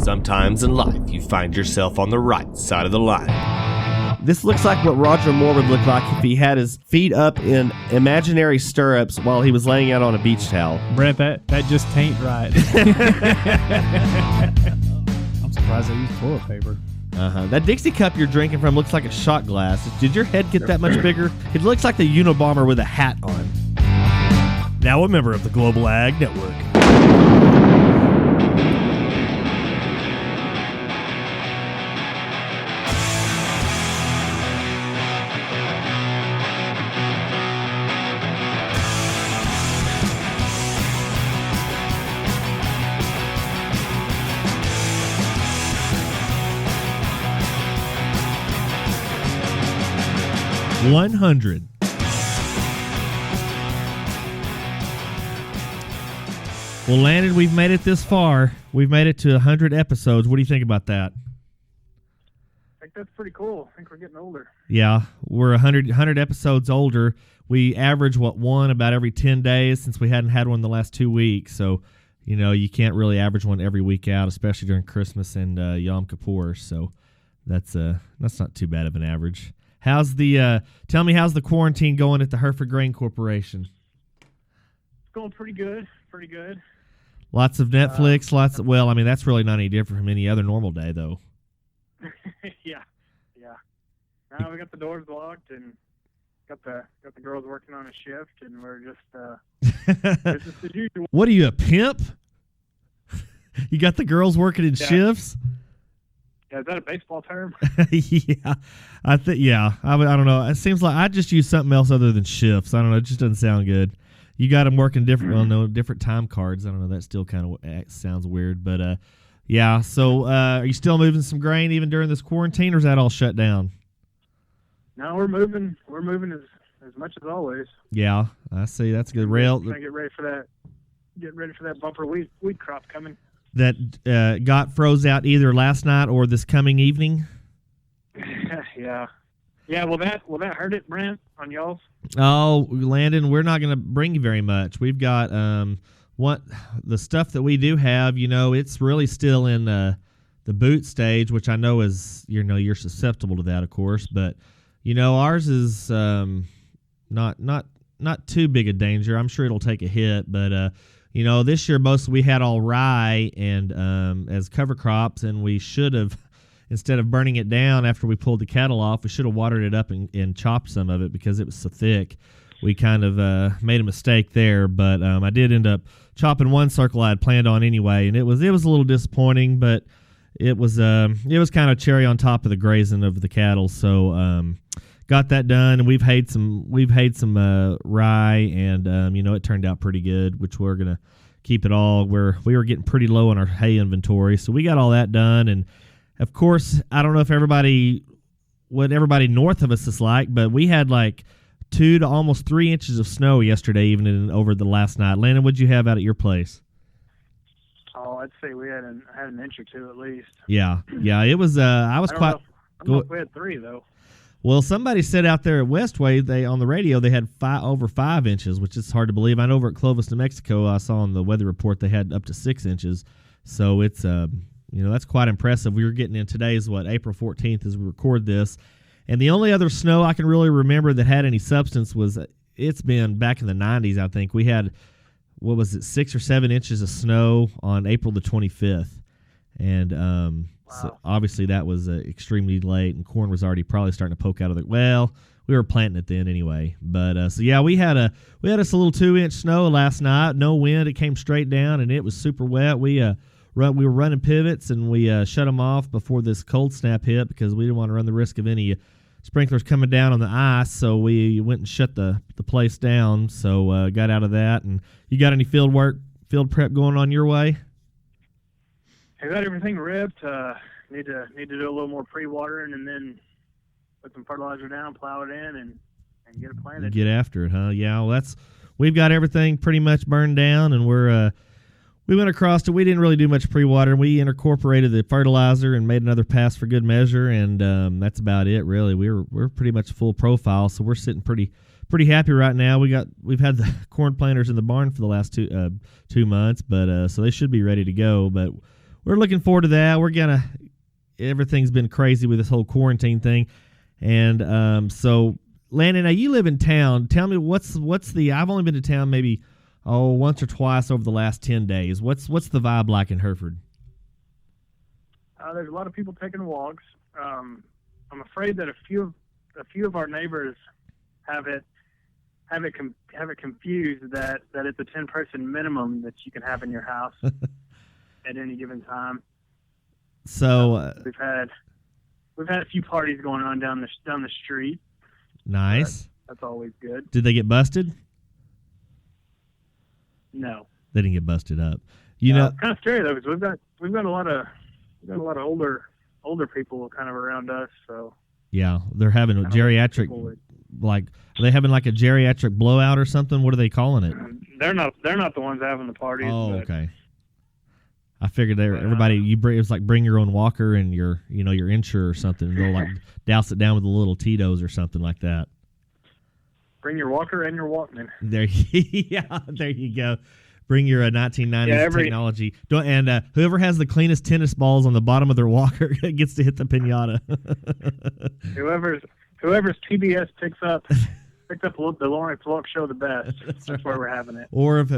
Sometimes in life, you find yourself on the right side of the line. This looks like what Roger Moore would look like if he had his feet up in imaginary stirrups while he was laying out on a beach towel. Brent, that just ain't right. I'm surprised they used toilet paper. That Dixie cup you're drinking from looks like a shot glass. Did your head get that much bigger? It looks like the Unabomber with a hat on. Now a member of the Global Ag Network. $100. Well, Landon, we've made it this far. We've made it to 100 episodes. What do you think about that? I think that's pretty cool. I think we're getting older. Yeah, we're 100 episodes older. We average, one about every 10 days since we hadn't had one the last 2 weeks. So, you can't really average one every week out, especially during Christmas and Yom Kippur. So that's not too bad of an average. How's tell me how's the quarantine going at the Hereford Grain Corporation? It's going pretty good. Pretty good. Lots of Netflix, that's really not any different from any other normal day, though. Yeah. Now we got the doors locked and got the girls working on a shift, and we're just business as usual. What are you, a pimp? You got the girls working in shifts? Yeah, is that a baseball term? Yeah, I don't know. It seems like I just use something else other than shifts. I don't know. It just doesn't sound good. You got them working different time cards. I don't know. That still kind of sounds weird, but yeah. So, are you still moving some grain even during this quarantine, or is that all shut down? No, we're moving. We're moving as much as always. Yeah, I see. That's good. Trying to get ready for that. Get ready for that bumper wheat crop coming. That got froze out either last night or this coming evening. Yeah. Will that hurt it, Brent, on y'all's? Oh, Landon, we're not going to bring you very much. We've got the stuff that we do have. It's really still in the boot stage, which I know is you're susceptible to that, of course. But ours is not too big a danger. I'm sure it'll take a hit, but. This year we had all rye and as cover crops, and we should have, instead of burning it down after we pulled the cattle off, we should have watered it up and chopped some of it because it was so thick. We kind of made a mistake there, but I did end up chopping one circle I had planned on anyway, and it was a little disappointing, but it was kind of cherry on top of the grazing of the cattle. So got that done, and we've had some rye, and it turned out pretty good, which we're gonna keep it all. We were getting pretty low on our hay inventory, so we got all that done. And of course, I don't know if what everybody north of us is like, but we had like 2 to almost 3 inches of snow yesterday evening over the last night. Landon, what'd you have out at your place? Oh, I'd say we had an inch or two at least. Yeah, it was. I don't know if we had 3 though. Well, somebody said out there at Westway, on the radio, they had over 5 inches, which is hard to believe. I know over at Clovis, New Mexico, I saw on the weather report they had up to 6 inches. So it's, that's quite impressive. We were getting in today's, April 14th as we record this. And the only other snow I can really remember that had any substance it's been back in the 90s, I think. We had, 6 or 7 inches of snow on April the 25th. And, wow. So obviously that was extremely late, and corn was already probably starting to poke out of the. Well, we were planting it then anyway. But so yeah, we had us a little 2-inch snow last night. No wind. It came straight down, and it was super wet. We were running pivots, and we shut them off before this cold snap hit because we didn't want to run the risk of any sprinklers coming down on the ice. So we went and shut the place down. So got out of that. And you got any field prep going on your way? I got everything ripped. Need to do a little more pre-watering, and then put some fertilizer down, plow it in, and get it planted. Get after it, huh? Yeah. Well, we've got everything pretty much burned down, and we went across it. We didn't really do much pre-water. We incorporated the fertilizer and made another pass for good measure, and that's about it, really. We're pretty much full profile, so we're sitting pretty happy right now. We've had the corn planters in the barn for the last 2 months, but so they should be ready to go. But we're looking forward to that. Everything's been crazy with this whole quarantine thing. And so, Landon, now you live in town. Tell me what's I've only been to town maybe once or twice over the last 10 days. What's the vibe like in Hereford? There's a lot of people taking walks. I'm afraid that a few of our neighbors have it confused that it's a 10-person minimum that you can have in your house at any given time. So we've had a few parties going on down the street. Nice. That's always good. Did they get busted? No, they didn't get busted up. You know, it's kind of scary though, because we've got a lot of older people kind of around us. So yeah, they're having a geriatric, like, are they having like a geriatric blowout or something? What are they calling it? They're not the ones having the parties. Oh, okay. I figured everybody it was like bring your own walker and your insurer or something. And they'll like douse it down with a little Tito's or something like that. Bring your walker and your Walkman. There you go. Bring your 1990s technology. And whoever has the cleanest tennis balls on the bottom of their walker gets to hit the piñata. Whoever's TBS picks up the Lawrence Welk show the best. That's where we're having it. Or if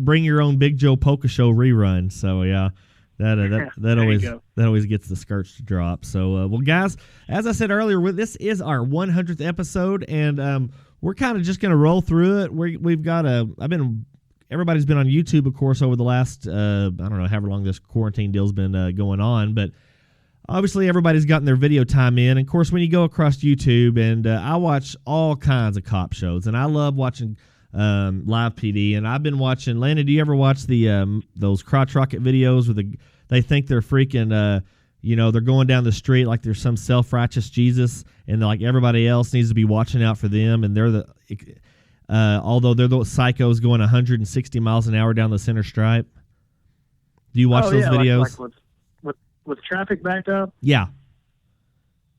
bring your own Big Joe Polka Show rerun. So yeah, that always gets the skirts to drop. So well, guys, as I said earlier, this is our 100th episode, and we're kind of just going to roll through it. We've got everybody's been on YouTube, of course, over the last I don't know however long this quarantine deal's been going on, but obviously everybody's gotten their video time in. And of course, when you go across YouTube, and I watch all kinds of cop shows, and I love watching live PD. And I've been watching. Landon, do you ever watch those crotch rocket videos where they think they're freaking they're going down the street like there's some self-righteous Jesus, and like everybody else needs to be watching out for them, and they're although they're the psychos going 160 miles an hour down the center stripe. Do you watch those videos? Like with traffic backed up? Yeah.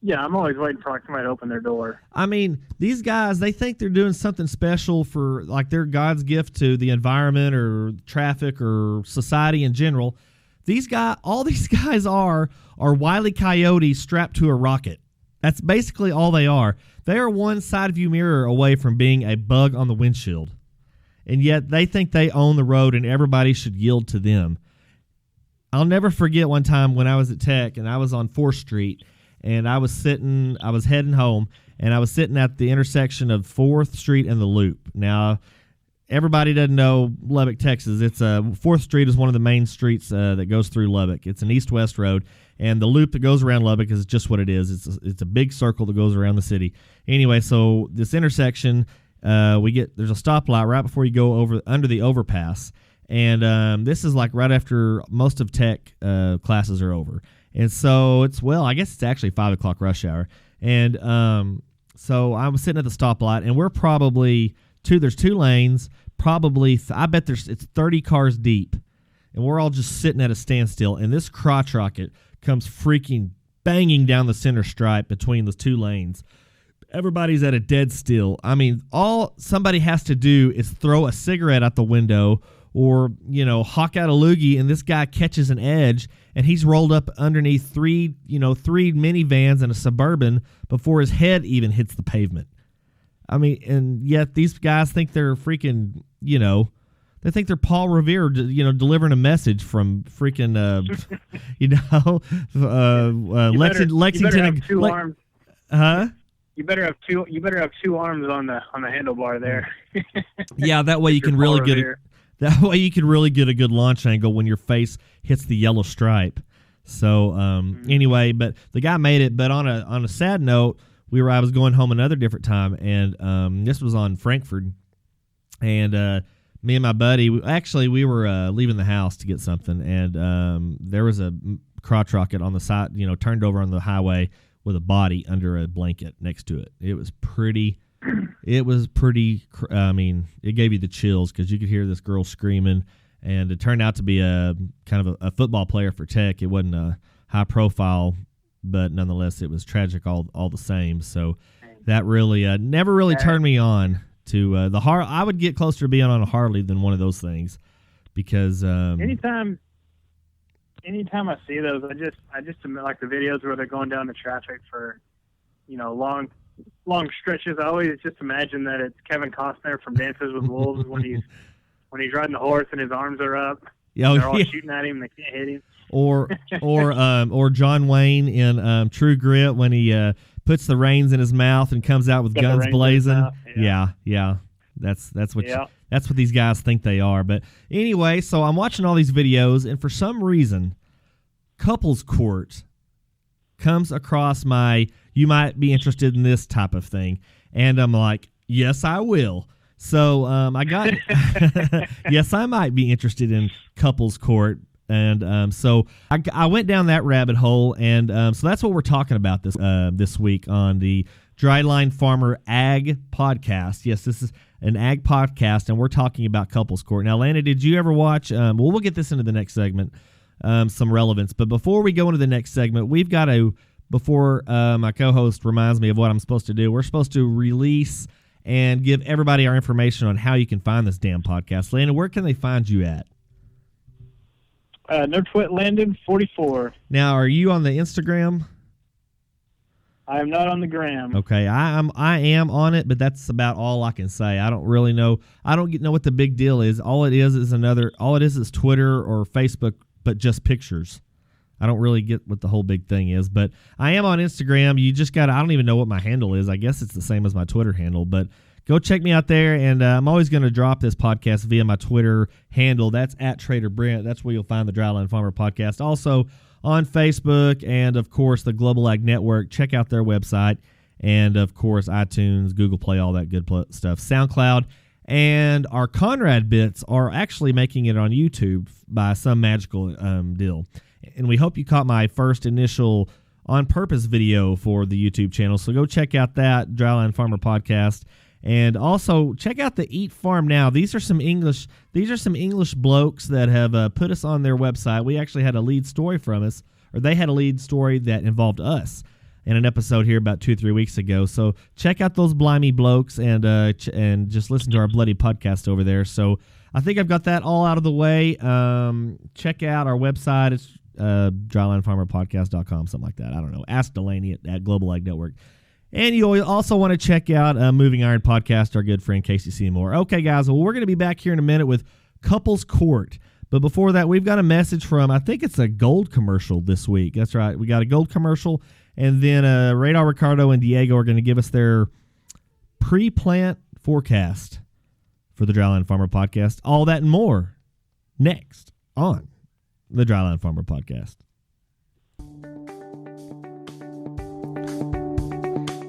Yeah, I'm always waiting for somebody to open their door. I mean, these guys, they think they're doing something special for, like, they're God's gift to the environment or traffic or society in general. All these guys are Wile E. Coyotes strapped to a rocket. That's basically all they are. They are one side view mirror away from being a bug on the windshield. And yet they think they own the road and everybody should yield to them. I'll never forget one time when I was at Tech and I was on 4th Street, and I was heading home, and I was sitting at the intersection of 4th Street and the Loop. Now, everybody doesn't know Lubbock, Texas. 4th Street is one of the main streets that goes through Lubbock. It's an east-west road, and the loop that goes around Lubbock is just what it is. It's a big circle that goes around the city. Anyway, so this intersection, there's a stoplight right before you go under the overpass, and this is like right after most of Tech classes are over. And so I guess it's actually 5 o'clock rush hour. And so I was sitting at the stoplight, and we're probably there's 2 lanes, probably, I bet it's 30 cars deep. And we're all just sitting at a standstill, and this crotch rocket comes freaking banging down the center stripe between the 2 lanes. Everybody's at a dead still. I mean, all somebody has to do is throw a cigarette out the window or, hawk out a loogie, and this guy catches an edge, and he's rolled up underneath 3 minivans and a Suburban before his head even hits the pavement. I mean, and yet these guys think they're freaking, they think they're Paul Revere, delivering a message from freaking, Lexington. You better have 2 arms. Huh? You better have 2 arms on the handlebar there. Yeah, that way you can really get a good launch angle when your face hits the yellow stripe. So anyway, but the guy made it. But on a sad note, I was going home another different time, and this was on Frankfurt, and me and my buddy, we were leaving the house to get something, and there was a crotch rocket on the side, turned over on the highway with a body under a blanket next to it. It was pretty. I mean, it gave you the chills because you could hear this girl screaming, and it turned out to be a kind of a football player for Tech. It wasn't a high profile, but nonetheless, it was tragic all the same. So that really never really turned me on to the Harley. I would get closer to being on a Harley than one of those things because anytime anytime I see those, I just admit, like the videos where they're going down the traffic for, long stretches. I always just imagine that it's Kevin Costner from Dances with Wolves when he's riding the horse and his arms are up. They're all shooting at him, they can't hit him. Or John Wayne in True Grit when he puts the reins in his mouth and comes out with guns blazing. Yeah. That's what these guys think they are. But anyway, so I'm watching all these videos, and for some reason, Couples Court comes across you might be interested in this type of thing. And I'm like, yes, I will. So I got, yes, I might be interested in Couples Court. And so I went down that rabbit hole, and so that's what we're talking about this week on the Dryline Farmer Ag Podcast. Yes, this is an ag podcast, and we're talking about Couples Court. Now, Lana, did you ever watch, we'll get this into the next segment, some relevance, but before we go into the next segment, we've got before my co-host reminds me of what I'm supposed to do, we're supposed to release and give everybody our information on how you can find this damn podcast. Lana, where can they find you at? Nerdfoot Landon 44. Know, are you on the Instagram? I am not on the gram. Okay, I am on it, but that's about all I can say. I don't really know. I don't know what the big deal is. All it is Twitter or Facebook, but just pictures. I don't really get what the whole big thing is, but I am on Instagram. You just I don't even know what my handle is. I guess it's the same as my Twitter handle, but go check me out there, and I'm always going to drop this podcast via my Twitter handle. That's at Trader Brent. That's where you'll find the Dryline Farmer Podcast. Also on Facebook and, of course, the Global Ag Network. Check out their website and, of course, iTunes, Google Play, all that good stuff. SoundCloud. And our Conrad bits are actually making it on YouTube by some magical deal. And we hope you caught my first initial on-purpose video for the YouTube channel. So go check out that Dryline Farmer Podcast. And also check out the Eat Farm Now. These are some English blokes that have put us on their website. We actually had a lead story from us, or they had a lead story that involved us in an episode here about 2-3 weeks ago. So check out those blimey blokes and just listen to our bloody podcast over there. So I think I've got that all out of the way. Check out our website. It's drylinefarmerpodcast.com, something like that. I don't know. Ask Delaney at Global Ag Network. And you also want to check out Moving Iron Podcast, our good friend Casey Seymour. Okay, guys, well, we're going to be back here in a minute with Couples Court. But before that, we've got a message from, I think it's a gold commercial this week. That's right. We got a gold commercial. And then Radar Ricardo and Diego are going to give us their pre-plant forecast for the Dryline Farmer Podcast. All that and more next on the Dryline Farmer Podcast.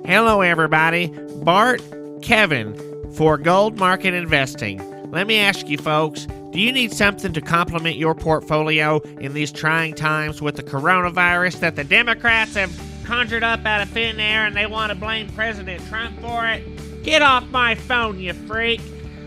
Hello, everybody. Bart, Kevin for Gold Market Investing. Let me ask you, folks, do you need something to complement your portfolio in these trying times with the coronavirus that the Democrats have conjured up out of thin air and they want to blame President Trump for it? Get off my phone, you freak.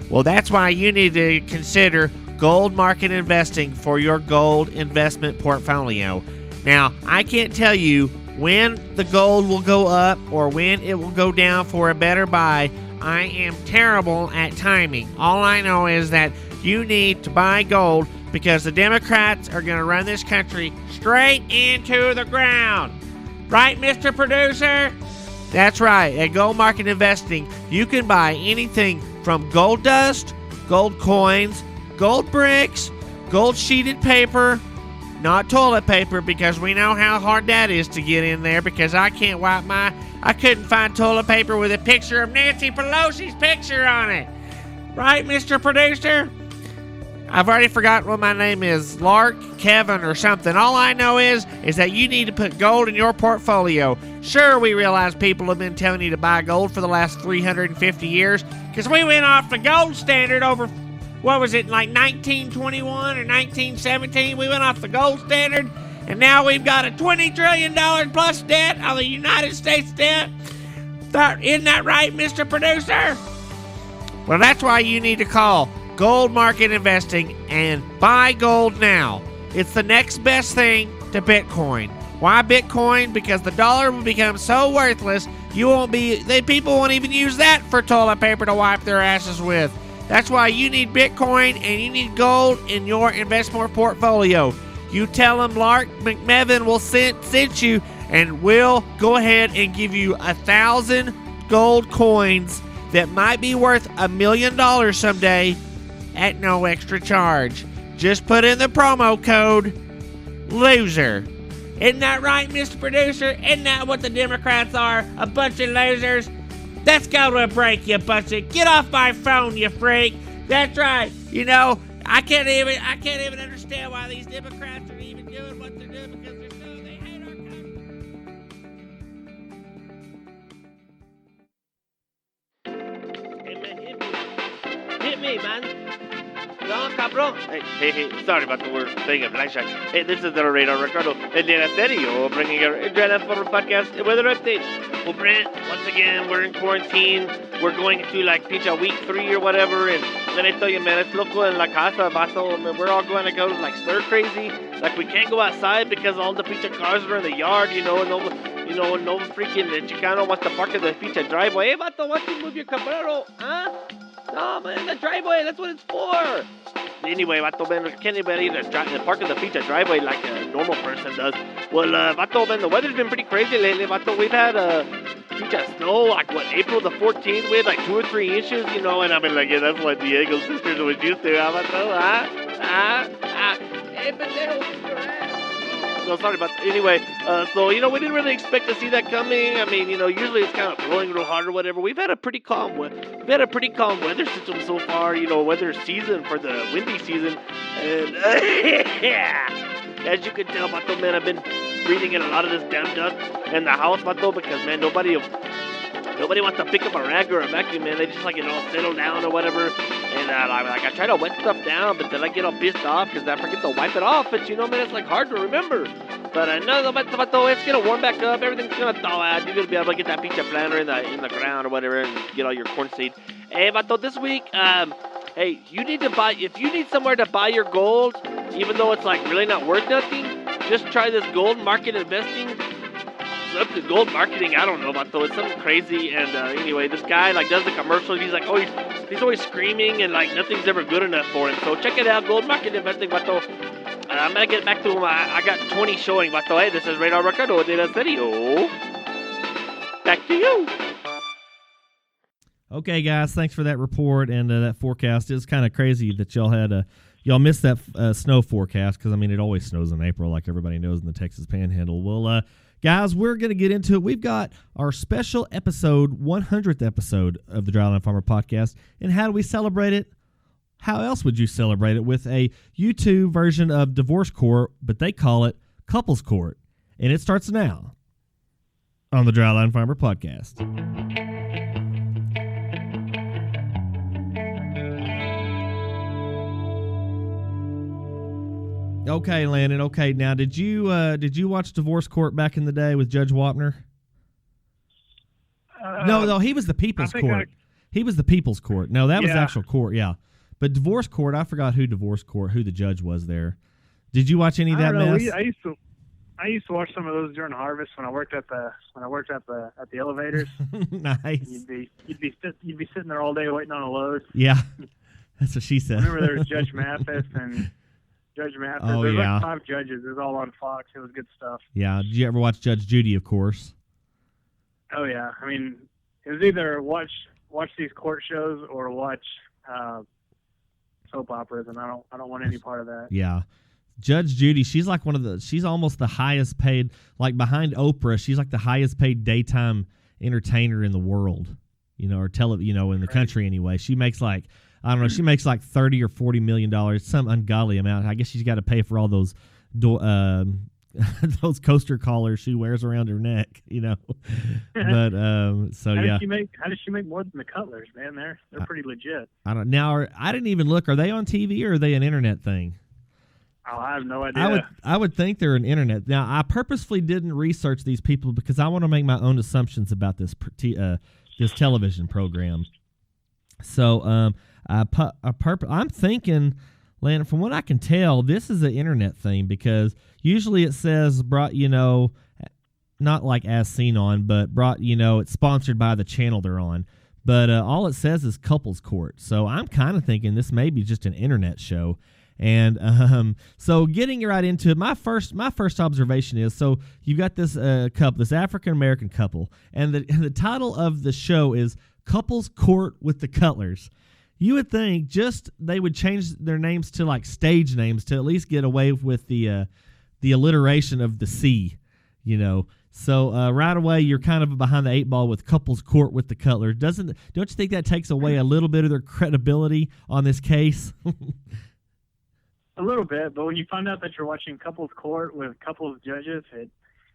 Well, that's why you need to consider Gold Market Investing for your gold investment portfolio. Now, I can't tell you when the gold will go up or when it will go down for a better buy. I am terrible at timing. All I know is that you need to buy gold because the Democrats are going to run this country straight into the ground. Right, Mr. Producer? That's right. At Gold Market Investing, you can buy anything from gold dust, gold coins, gold bricks, gold sheeted paper, not toilet paper, because we know how hard that is to get in there, because I couldn't find toilet paper with a picture of Nancy Pelosi's picture on it. Right, Mr. Producer? I've already forgotten what my name is. Lark, Kevin, or something. All I know is that you need to put gold in your portfolio. Sure, we realize people have been telling you to buy gold for the last 350 years, because we went off the gold standard over, what was it, like 1921 or 1917? We went off the gold standard, and now we've got a $20 trillion plus debt on the United States debt. Isn't that right, Mr. Producer? Well, that's why you need to call Gold Market Investing and buy gold now. It's the next best thing to Bitcoin. Why Bitcoin? Because the dollar will become so worthless, people won't even use that for toilet paper to wipe their asses with. That's why you need Bitcoin and you need gold in your investment portfolio. You tell him Lark McMevan will sent you, and we'll go ahead and give you 1,000 gold coins that might be worth $1 million someday at no extra charge. Just put in the promo code LOSER. Isn't that right, Mr. Producer? Isn't that what the Democrats are? A bunch of losers? Let's go to a break, you bunch of... Get off my phone, you freak. That's right. You know, I can't even understand why these Democrats are even doing what they're doing, because they hate our country. Hit me, man. No, cabrón. Hey, sorry about the word thing of flashlight. Hey, this is the Radar Ricardo, el de la serio, bringing your Adrenaline Forward podcast weather update. Well, Brent, once again, we're in quarantine. We're going to, like, week 3 or whatever, and then I tell you, man, it's loco en la casa, vato. We're all going to go, like, stir crazy. Like, we can't go outside because all the cars are in the yard, and no freaking Chicano wants to park in the driveway. Hey, vato, why don't you move your cabrero, huh? No, man, the driveway, that's what it's for. Anyway, vato, man, can't anybody park in the driveway like a normal person does. Well, vato, man, the weather's been pretty crazy lately, vato. We've had snow, like, April the 14th, we had like 2 or 3 inches, and I've been like, yeah, that's what Diego sisters was used to, vato, Hey, pendejo, so sorry about that. Anyway, we didn't really expect to see that coming. I mean, usually it's kind of blowing real hard or whatever. We've had a pretty calm weather system so far, weather season for the windy season. And, as you can tell, vato, man, I've been breathing in a lot of this damn dust in the house, vato, because, man, nobody wants to pick up a rag or a vacuum, man. They just, settle down or whatever. And, I try to wet stuff down, but then I get all pissed off because I forget to wipe it off. But, man, it's, hard to remember. But, no, vato, it's going to warm back up. Everything's going to thaw out. You're going to be able to get that pizza planter in the ground or whatever and get all your corn seed. Hey, vato, this week, hey, you need to buy, if you need somewhere to buy your gold, even though it's, really not worth nothing, just try this gold market investing. Up to gold marketing, I don't know about though. It's something crazy. And anyway, this guy does the commercial. He's like, he's always screaming and nothing's ever good enough for him. So check it out, gold market investing, vato. I'm gonna get back to him. I got 20 showing, vato. Hey, this is Radar Ricardo de la Serio. Back to you. Okay, guys, thanks for that report and that forecast. It's kind of crazy that y'all missed that snow forecast because it always snows in April, like everybody knows in the Texas Panhandle. Well, guys, we're going to get into it. We've got our special episode, 100th episode of the Dryland Farmer Podcast. And how do we celebrate it? How else would you celebrate it? With a YouTube version of Divorce Court, but they call it Couples Court. And it starts now on the Dryland Farmer Podcast. Okay, Landon. Okay, now did you watch Divorce Court back in the day with Judge Wapner? No, he was the People's Court. He was the People's Court. No, that was the actual court. Yeah, but Divorce Court, I forgot who the judge was there. Did you watch any of that mess? I used to watch some of those during harvest when I worked at the elevators. Nice. You'd be sitting there all day waiting on a load. Yeah, that's what she said. I remember there was Judge Mathis and. Oh, There's yeah. 5 judges. It was all on Fox. It was good stuff. Yeah. Did you ever watch Judge Judy, of course? Oh, yeah. It was either watch these court shows or watch soap operas, and I don't want any part of that. Yeah. Judge Judy, she's she's almost the highest paid, behind Oprah, she's the highest paid daytime entertainer in the world, or in the country anyway. She makes I don't know. She makes $30 or $40 million, some ungodly amount. I guess she's got to pay for all those those coaster collars she wears around her neck, But so how yeah. How does she make more than the Cutlers, man? They're pretty legit. I don't now. I didn't even look. Are they on TV or are they an internet thing? Oh, I have no idea. I would think they're an internet. Now, I purposefully didn't research these people because I want to make my own assumptions about this television program. So I'm thinking, Landon, from what I can tell, this is an internet thing because usually it says brought, not like as seen on, but brought, it's sponsored by the channel they're on. But all it says is Couples Court. So I'm kind of thinking this may be just an internet show. And so getting right into it, my first observation is, so you've got this couple, this African American couple, and the title of the show is Couples Court with the Cutlers. You would think just they would change their names to like stage names to at least get away with the alliteration of the C, you know. So right away you're kind of behind the 8 ball with Couples Court with the Cutler. Don't you think that takes away a little bit of their credibility on this case? A little bit, but when you find out that you're watching Couples Court with couples judges,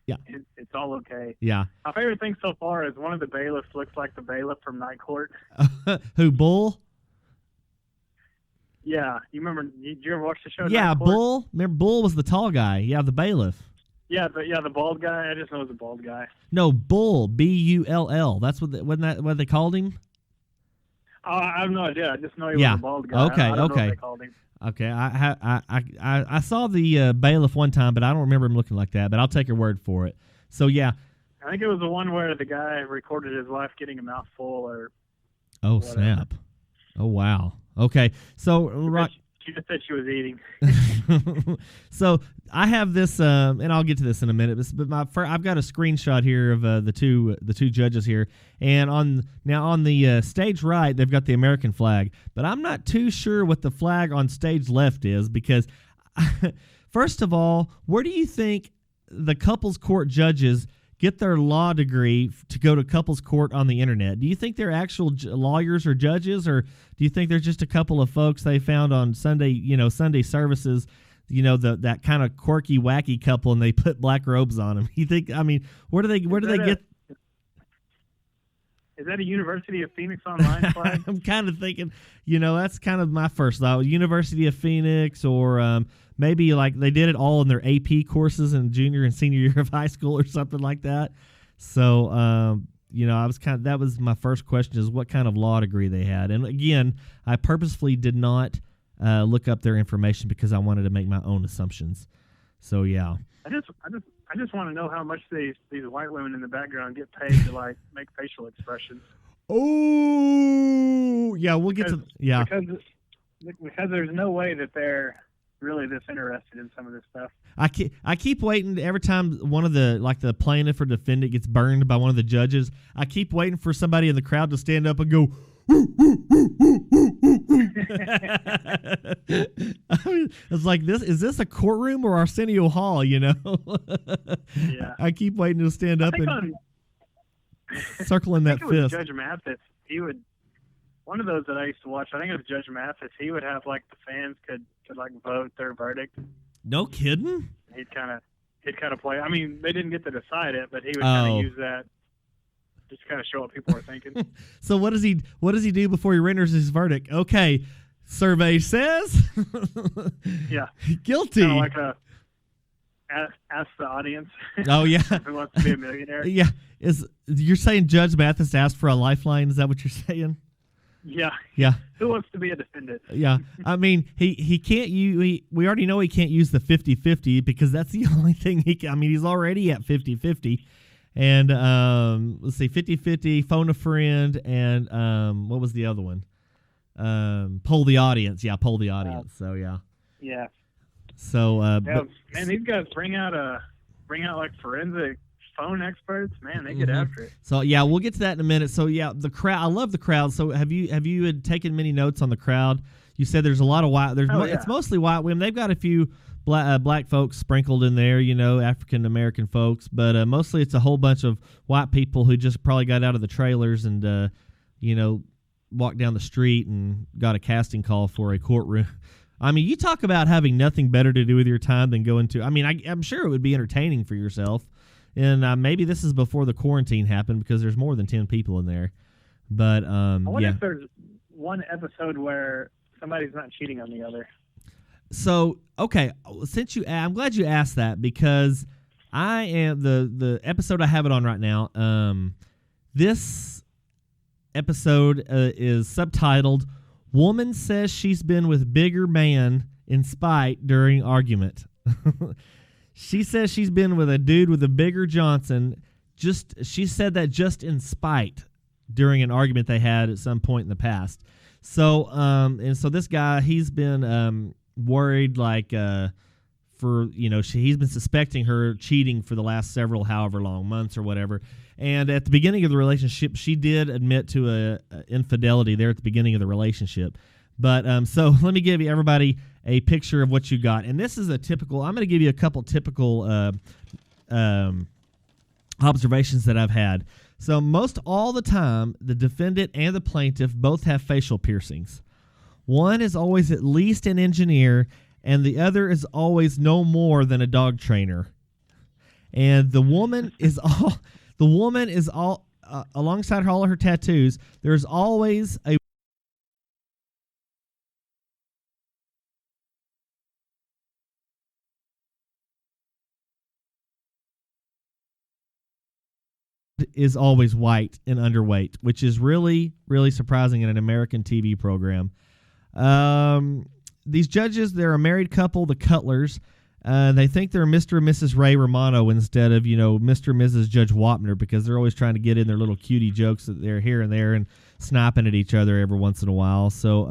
it's all okay. Yeah. My favorite thing so far is one of the bailiffs looks like the bailiff from Night Court. Who, Bull? Yeah, you remember? Did you ever watch the show? Yeah, Night Court? Bull. Remember, Bull was the tall guy. Yeah, the bailiff. Yeah, the bald guy. I just know it was a bald guy. No, Bull. Bull. That's wasn't that what they called him? I have no idea. I just know he was a bald guy. Okay. I don't know what they called him. Okay, I saw the bailiff one time, but I don't remember him looking like that. But I'll take your word for it. So yeah, I think it was the one where the guy recorded his wife getting a mouthful, or. Oh whatever. Snap! Oh wow. Okay, so she just said she was eating. So I have this, and I'll get to this in a minute. But I've got a screenshot here of the two judges here, and on the stage right they've got the American flag, but I'm not too sure what the flag on stage left is because, first of all, where do you think the couples court judges get their law degree to go to couples court on the internet? Do you think they're actual lawyers or judges, or do you think they're just a couple of folks they found on Sunday services, that kind of quirky, wacky couple, and they put black robes on them? You think? I mean, where do they get? Is that a University of Phoenix online flag? I'm kind of thinking, that's kind of my first thought. University of Phoenix, or maybe like they did it all in their AP courses in junior and senior year of high school or something like that. So, that was my first question, is what kind of law degree they had. And again, I purposefully did not look up their information because I wanted to make my own assumptions. So, yeah. I just want to know how much these white women in the background get paid to like make facial expressions. Oh, yeah, we'll get because there's no way that they're really this interested in some of this stuff. I keep waiting every time one of the plaintiff or defendant gets burned by one of the judges. I keep waiting for somebody in the crowd to stand up and go, woo, woo, woo, woo, woo, woo, woo. I mean, it's like, this is a courtroom or Arsenio Hall? Yeah. I keep waiting to stand up and circling that fist. Judge Mathis, he would. One of those that I used to watch, I think it was Judge Mathis. He would have like the fans could like vote their verdict. No kidding. He'd kind of play. I mean, they didn't get to decide it, but he would kind of use that just to kind of show what people are thinking. So what does he do before he renders his verdict? Okay, survey says. Yeah. Guilty. Kind of like ask the audience. Oh yeah. Who wants to be a millionaire? Yeah. You're saying Judge Mathis asked for a lifeline? Is that what you're saying? Yeah. Yeah. Who wants to be a defendant? Yeah. I mean, he can't use. We already know he can't use the 50-50 because that's the only thing he's already at 50-50. And let's see, 50-50, phone a friend, and what was the other one? Poll the audience. Yeah, poll the audience. So yeah. Yeah. So man, these guys bring out like forensic phone experts. Man, they get after it. So yeah, we'll get to that in a minute. So yeah, the crowd. I love the crowd. So have you taken many notes on the crowd? You said there's a lot of white. It's mostly white women. They've got a few black folks sprinkled in there, African American folks, but mostly it's a whole bunch of white people who just probably got out of the trailers and walked down the street and got a casting call for a courtroom. I mean, you talk about having nothing better to do with your time than going to. I mean, I'm sure it would be entertaining for yourself. And maybe this is before the quarantine happened because there's more than 10 people in there. But I wonder if there's one episode where somebody's not cheating on the other. So, okay, I'm glad you asked that because I am the episode I have it on right now. This episode is subtitled "Woman Says She's Been with Bigger Man in Spite During Argument." She says she's been with a dude with a bigger Johnson. She said that just in spite during an argument they had at some point in the past. So, and so this guy, he's been worried, like for he's been suspecting her cheating for the last several however long months or whatever. And at the beginning of the relationship, she did admit to a infidelity there at the beginning of the relationship. But so let me give everybody a picture of what you got. And this is a typical. I'm going to give you a couple typical observations that I've had. So most all the time, the defendant and the plaintiff both have facial piercings. One is always at least an engineer, and the other is always no more than a dog trainer. And the woman is all alongside all of her tattoos. There's always a is always white and underweight, which is really, really surprising in an American TV program. These judges, they're a married couple, the Cutlers. They think they're Mr. and Mrs. Ray Romano instead of, Mr. and Mrs. Judge Wapner, because they're always trying to get in their little cutie jokes that they're here and there and sniping at each other every once in a while. So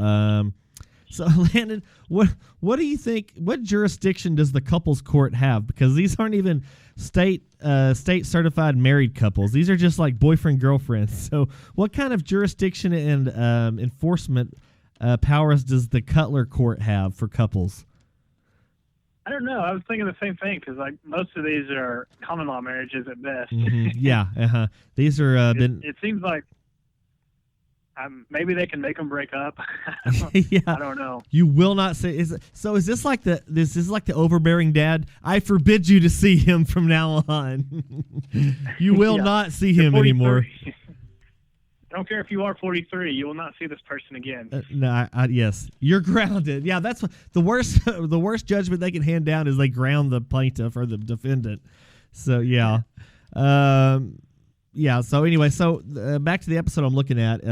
Landon, what do you think? What jurisdiction does the couples court have? Because these aren't even state certified married couples. These are just like boyfriend girlfriends. So what kind of jurisdiction and enforcement powers does the Cutler court have for couples? I don't know. I was thinking the same thing because like most of these are common law marriages at best. Mm-hmm. Yeah. These are It seems like maybe they can make them break up. Yeah. I don't know. You will not say. Is this like the overbearing dad? I forbid you to see him from now on. You will not see him anymore. I don't care if you are 43. You will not see this person again. Yes, you're grounded. Yeah, that's what, the worst judgment they can hand down is they ground the plaintiff or the defendant. So yeah. Yeah. So anyway, back to the episode I'm looking at.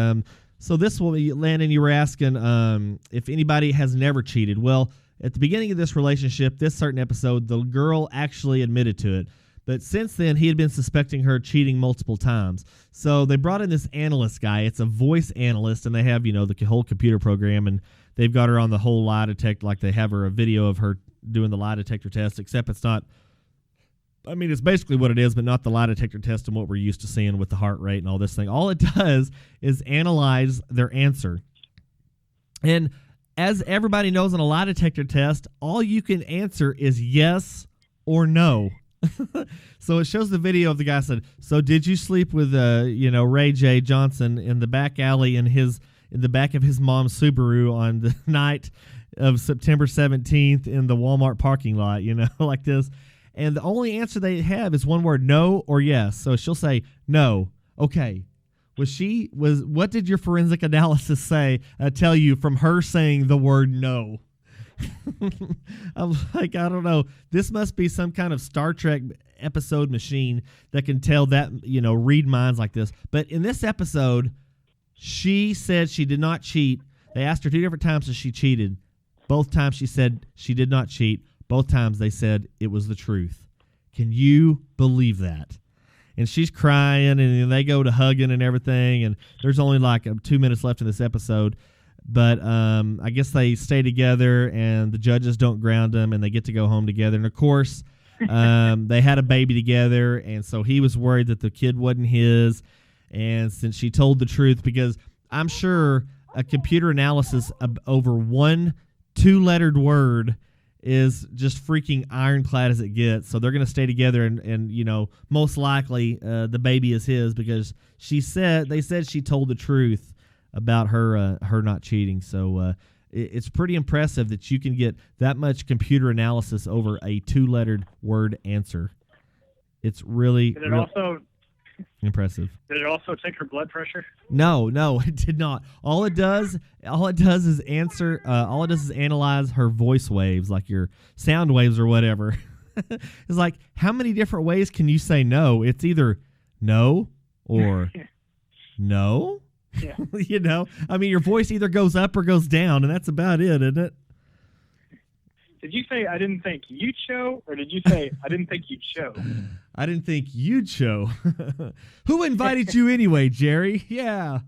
So this will be, Landon, you were asking if anybody has never cheated. Well, at the beginning of this relationship, this certain episode, the girl actually admitted to it. But since then, he had been suspecting her cheating multiple times. So they brought in this analyst guy. It's a voice analyst, and they have, the whole computer program, and they've got her on the whole lie detector, like they have her a video of her doing the lie detector test, except it's not. I mean, it's basically what it is, but not the lie detector test and what we're used to seeing with the heart rate and all this thing. All it does is analyze their answer. And as everybody knows on a lie detector test, all you can answer is yes or no. So it shows the video of the guy said, so did you sleep with, Ray J. Johnson in the back alley in the back of his mom's Subaru on the night of September 17th in the Walmart parking lot, like this. And the only answer they have is one word, no or yes. So she'll say, no. Okay. What did your forensic analysis tell you from her saying the word no? I'm like, I don't know. This must be some kind of Star Trek episode machine that can tell that, read minds like this. But in this episode, she said she did not cheat. They asked her 2 different times if she cheated. Both times she said she did not cheat. Both times they said it was the truth. Can you believe that? And she's crying, and they go to hugging and everything. And there's only like 2 minutes left in this episode. But I guess they stay together, and the judges don't ground them, and they get to go home together. And, of course, they had a baby together, and so he was worried that the kid wasn't his. And since she told the truth, because I'm sure a computer analysis over one 2-lettered word is just freaking ironclad as it gets. So they're going to stay together, and most likely the baby is his because they said she told the truth about her not cheating. So it's pretty impressive that you can get that much computer analysis over a 2-lettered word answer. It's really also impressive. Did it also take her blood pressure? No, it did not. All it does is answer. All it does is analyze her voice waves, like your sound waves or whatever. It's like, how many different ways can you say no? It's either no or no. Yeah. I mean, your voice either goes up or goes down, and that's about it, isn't it? Did you say I didn't think you'd show, or did you say I didn't think you'd show? I didn't think you'd show. Who invited you anyway, Jerry? Yeah.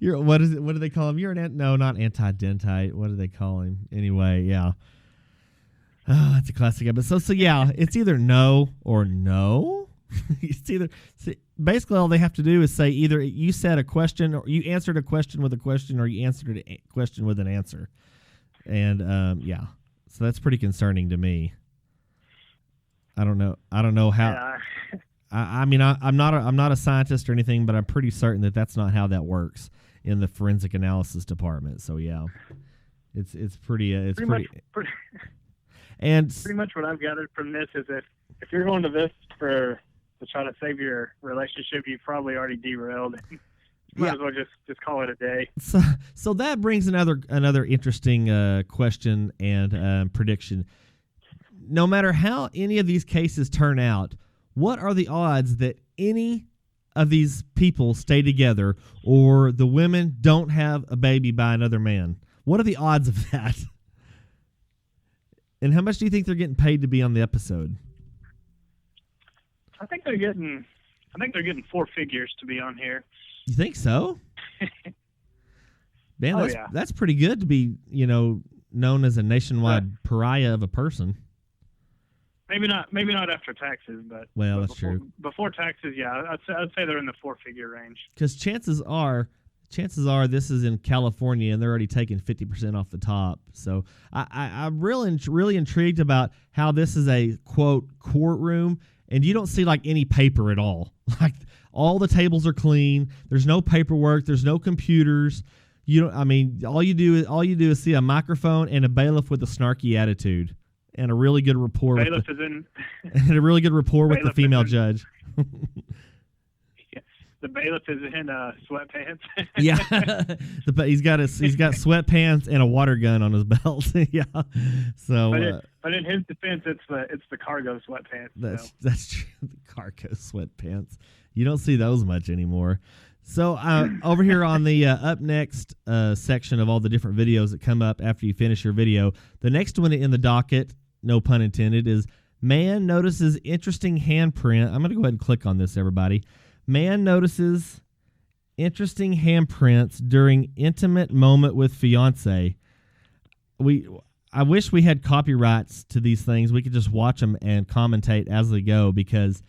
What is it? What do they call him? You're not anti-dentite. What do they call him? Anyway, yeah. Oh, that's a classic episode. So yeah, it's either no or no. It's either basically all they have to do is say either you said a question or you answered a question with a question or you answered a question with an answer. And yeah, so that's pretty concerning to me. I don't know how. Yeah. I mean, I'm not a scientist or anything, but I'm pretty certain that that's not how that works in the forensic analysis department. So yeah, it's pretty and pretty much what I've gathered from this is if you're going to this to try to save your relationship, you've probably already derailed. Might as well just call it a day. So that brings another interesting question and prediction. No matter how any of these cases turn out, what are the odds that any of these people stay together or the women don't have a baby by another man? What are the odds of that? And how much do you think they're getting paid to be on the episode? I think they're getting 4 figures to be on here. You think so? Man, that's pretty good to be, known as a nationwide pariah of a person. Maybe not after taxes, but that's before, true. Before taxes, yeah, I'd say they're in the 4-figure range. Because chances are this is in California and they're already taking 50% off the top. So I'm really intrigued about how this is a quote courtroom, and you don't see like any paper at all. Like all the tables are clean. There's no paperwork. There's no computers. All you do is see a microphone and a bailiff with a snarky attitude. And a really good rapport with the female judge. The bailiff is in sweatpants. Yeah, he's got sweatpants and a water gun on his belt. Yeah, so but in his defense, it's the cargo sweatpants. That's true. The cargo sweatpants. You don't see those much anymore. So over here on the up next section of all the different videos that come up after you finish your video, the next one in the docket, no pun intended, is man notices interesting handprint. I'm going to go ahead and click on this, everybody. Man notices interesting handprints during intimate moment with fiance. I wish we had copyrights to these things. We could just watch them and commentate as they go, because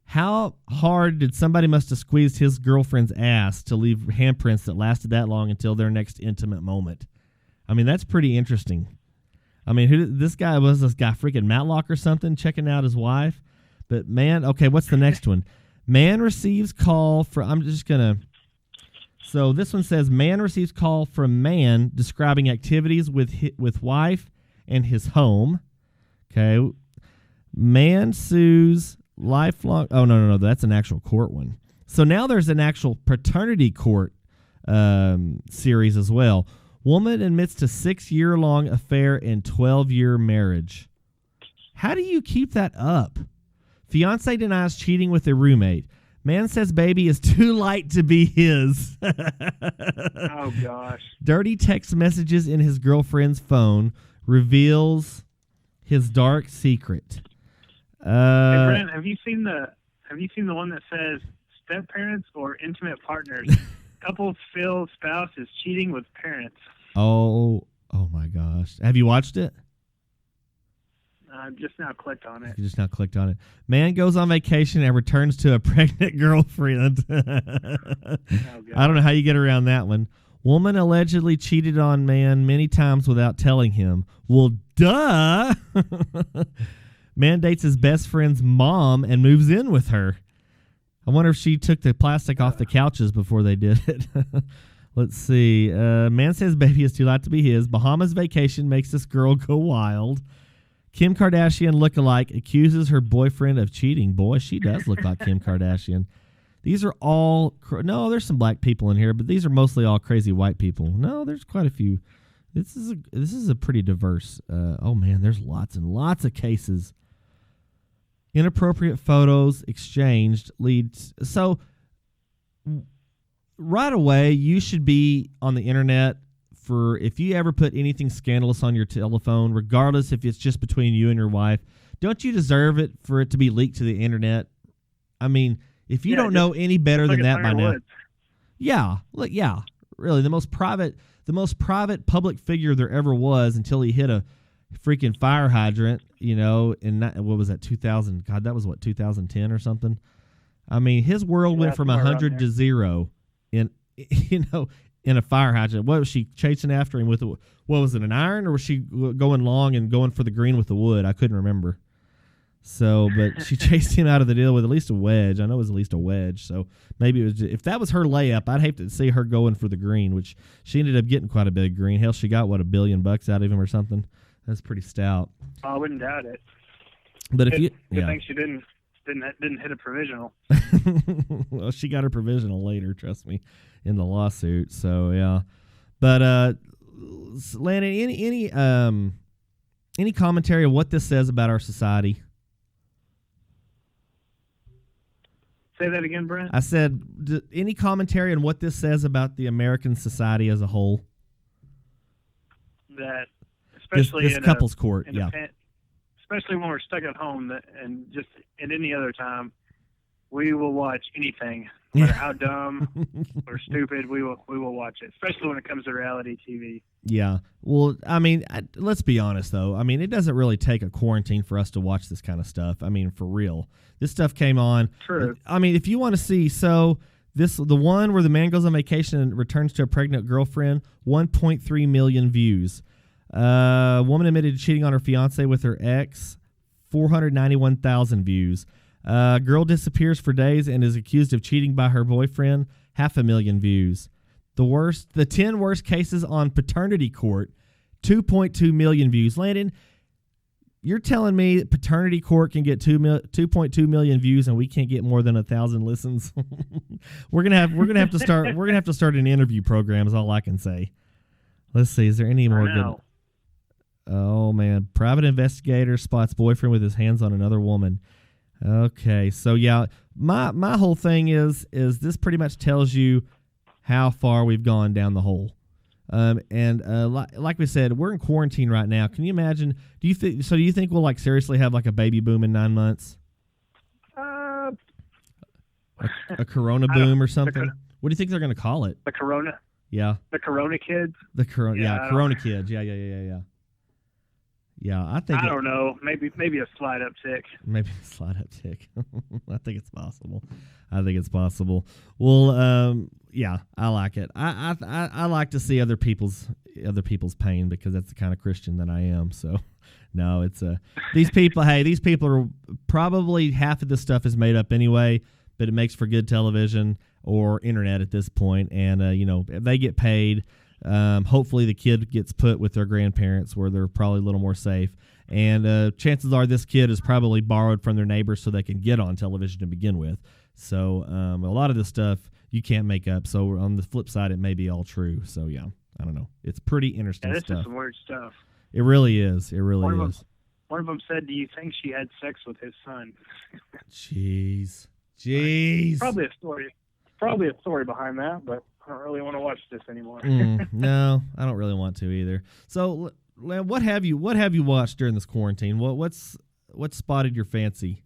how hard did somebody must have squeezed his girlfriend's ass to leave handprints that lasted that long until their next intimate moment? I mean, that's pretty interesting. I mean, this guy freaking Matlock or something checking out his wife? But man, okay, what's the next one? Man receives call from, so this one says, man receives call from man describing activities with wife and his home. Okay. Man sues lifelong, oh, no, that's an actual court one. So now there's an actual paternity court series as well. Woman admits to 6-year-long affair and 12-year marriage. How do you keep that up? Fiance denies cheating with a roommate. Man says baby is too light to be his. Oh, gosh. Dirty text messages in his girlfriend's phone reveals his dark secret. Hey, Brent, have you seen the one that says step parents or intimate partners? Couples feel spouse is cheating with parents. Oh my gosh. Have you watched it? Just now clicked on it. You just now clicked on it. Man goes on vacation and returns to a pregnant girlfriend. I don't know how you get around that one. Woman allegedly cheated on man many times without telling him. Well, duh. Man dates his best friend's mom and moves in with her. I wonder if she took the plastic off the couches before they did it. Let's see. Man says baby is too light to be his. Bahamas vacation makes this girl go wild. Kim Kardashian lookalike accuses her boyfriend of cheating. Boy, she does look like Kim Kardashian. These are all... No, there's some black people in here, but these are mostly all crazy white people. No, there's quite a few. This is a pretty diverse... oh, man, there's lots and lots of cases. Inappropriate photos exchanged leads... So, right away, you should be on the internet for... If you ever put anything scandalous on your telephone, regardless if it's just between you and your wife, don't you deserve it for it to be leaked to the internet? I mean, if you don't know any better than that by now... Yeah, really, the most private public figure there ever was until he hit freaking fire hydrant, what was that, 2000? God, that was 2010 or something? I mean, his world went from 100 to 0 in a fire hydrant. What was she chasing after him with? What was it, an iron, or was she going long and going for the green with the wood? I couldn't remember. So, but she chased him out of the deal with at least a wedge. I know it was at least a wedge. So maybe it was if that was her layup, I'd hate to see her going for the green, which she ended up getting quite a bit of green. Hell, she got $1 billion out of him or something. That's pretty stout. I wouldn't doubt it. But Good thing she didn't hit a provisional. Well, she got her provisional later, trust me, in the lawsuit. So yeah. But Landon, any commentary of what this says about our society? Say that again, Brent. I said, any commentary on what this says about the American society as a whole? That, especially this in couples court, yeah. Especially when we're stuck at home, and just at any other time, we will watch anything, no matter how dumb or stupid. We will watch it, especially when it comes to reality TV. Yeah. Well, I mean, let's be honest, though. I mean, it doesn't really take a quarantine for us to watch this kind of stuff. I mean, for real. This stuff came on. True. I mean, if you want to see, the one where the man goes on vacation and returns to a pregnant girlfriend, 1.3 million views. Woman admitted to cheating on her fiance with her ex, 491,000 views. Girl disappears for days and is accused of cheating by her boyfriend, 500,000 views. The 10 worst cases on paternity court, 2.2 million views. Landon, you're telling me that paternity court can get 2.2 million views and we can't get more than 1,000 listens? We're gonna have to start an interview program. Is all I can say. Let's see. Is there any more good? Oh man, private investigator spots boyfriend with his hands on another woman. Okay, so yeah, my whole thing is this pretty much tells you how far we've gone down the hole. Like we said, we're in quarantine right now. Can you imagine? Do you think we'll like seriously have like a baby boom in 9 months? A corona boom or something? What do you think they're going to call it? The corona. Yeah. The corona kids. Corona kids. Yeah. Yeah, I don't know. Maybe a slight uptick. Maybe a slight uptick. I think it's possible. Well, yeah, I like it. I like to see other people's pain because that's the kind of Christian that I am. So, no, it's these people. Hey, these people are probably half of this stuff is made up anyway, but it makes for good television or internet at this point, and if they get paid. Hopefully the kid gets put with their grandparents where they're probably a little more safe. And chances are this kid is probably borrowed from their neighbors so they can get on television to begin with. So a lot of this stuff you can't make up. So on the flip side, it may be all true. So, yeah, I don't know. It's pretty interesting stuff. This is some weird stuff. It really is. One of them said, "Do you think she had sex with his son?" Jeez. Probably a story behind that, but I don't really want to watch this anymore. No, I don't really want to either. So, what have you watched during this quarantine? What spotted your fancy?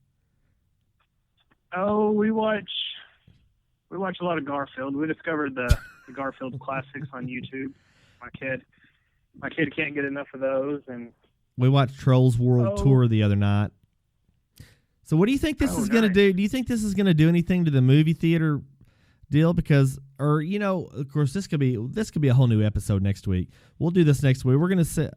Oh, we watch a lot of Garfield. We discovered the Garfield classics on YouTube. My kid can't get enough of those, and we watched Trolls World Tour the other night. So, what do you think this is going to do? Do you think this is going to do anything to the movie theater deal? Because, of course, this could be a whole new episode next week. We'll do this next week. We're going to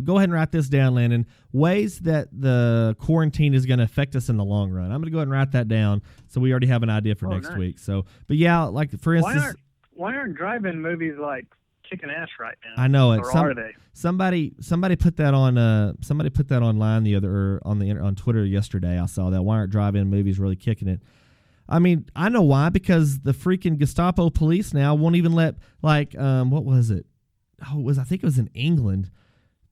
go ahead and write this down, Landon. Ways that the quarantine is going to affect us in the long run. I'm going to go ahead and write that down so we already have an idea for next week. So, but yeah, like for instance, why aren't drive-in movies like kicking ass right now? I know it. Or are they? Somebody put that on. Somebody put that online on Twitter yesterday. I saw that. Why aren't drive-in movies really kicking it? I mean, I know why, because the freaking Gestapo police now won't even let, what was it? I think it was in England.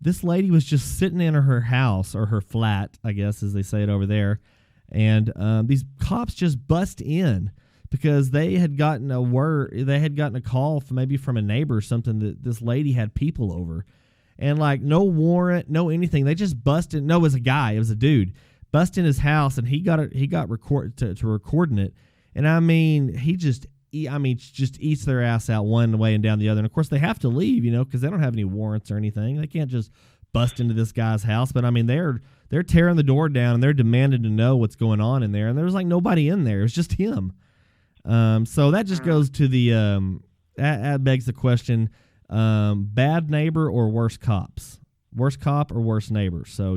This lady was just sitting in her house, or her flat, I guess, as they say it over there, and these cops just bust in because they had gotten a call from a neighbor or something that this lady had people over, and no warrant, no anything. They just busted. No, it was a guy. It was a dude. Bust in his house, and he got recording it, and I mean just eats their ass out one way and down the other. And of course they have to leave, because they don't have any warrants or anything. They can't just bust into this guy's house. But I mean, they're tearing the door down and they're demanding to know what's going on in there. And there's like nobody in there. It's just him. So that just goes to the that begs the question: bad neighbor or worse cops? Worse cop or worse neighbor? So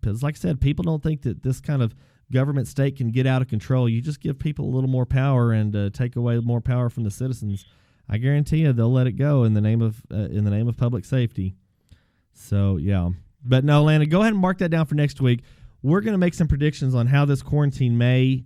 because like I said, people don't think that this kind of government state can get out of control. You just give people a little more power and take away more power from the citizens. I guarantee you they'll let it go in the name of public safety. So yeah, but no, Landon, go ahead and mark that down for next week. We're going to make some predictions on how this quarantine may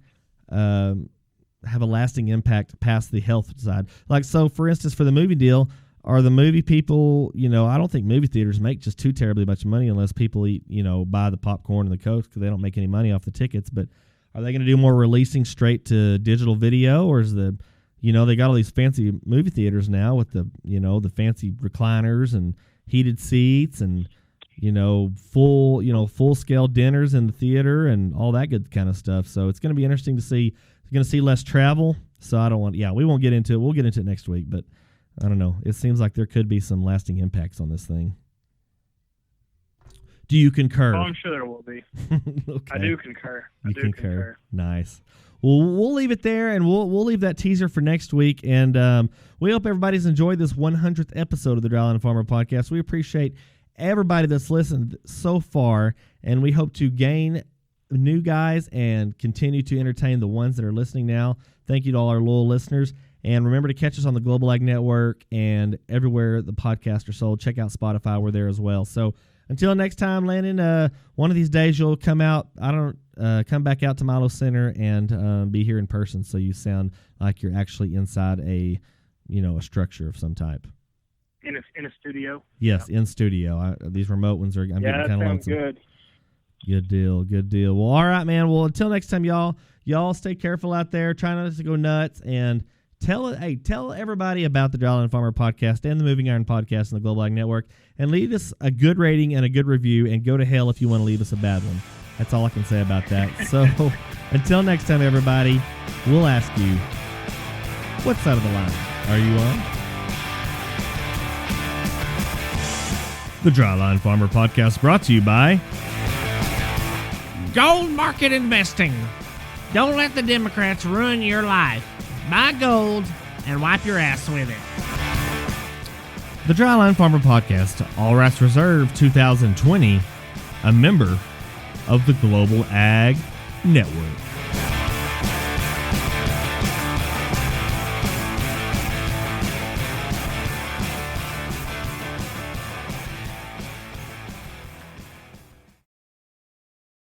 have a lasting impact past the health side. Like, so for instance, for the movie deal, are the movie people, I don't think movie theaters make just too terribly much money unless people eat, buy the popcorn and the Coke because they don't make any money off the tickets. But are they going to do more releasing straight to digital video, or is they got all these fancy movie theaters now with the fancy recliners and heated seats and, full scale dinners in the theater and all that good kind of stuff. So it's going to be interesting to see. You're going to see less travel. So we won't get into it. We'll get into it next week, but I don't know. It seems like there could be some lasting impacts on this thing. Do you concur? Oh, I'm sure there will be. Okay. I do concur. You concur. Nice. Well, we'll leave it there, and we'll leave that teaser for next week. And we hope everybody's enjoyed this 100th episode of the Dryland Farmer Podcast. We appreciate everybody that's listened so far, and we hope to gain new guys and continue to entertain the ones that are listening now. Thank you to all our loyal listeners. And remember to catch us on the Global Ag Network and everywhere the podcasts are sold. Check out Spotify. We're there as well. So until next time, Landon, one of these days you'll come out. Come back out to Milo Center and be here in person, so you sound like you're actually inside a structure of some type. In a studio. Yes, in studio. These remote ones are. I'm getting kind of lonesome. Good. Good deal. Well, all right, man. Well, until next time, y'all stay careful out there. Try not to go nuts and. Tell everybody about the Dryland Farmer Podcast and the Moving Iron Podcast and the Global Ag Network, and leave us a good rating and a good review, and go to hell if you want to leave us a bad one. That's all I can say about that. So until next time, everybody, we'll ask you, what side of the line are you on? The Dryland Farmer Podcast brought to you by Gold market investing. Don't let the Democrats ruin your life. Buy gold and wipe your ass with it. The Dryland Farmer Podcast, all rights reserved 2020, a member of the Global Ag Network.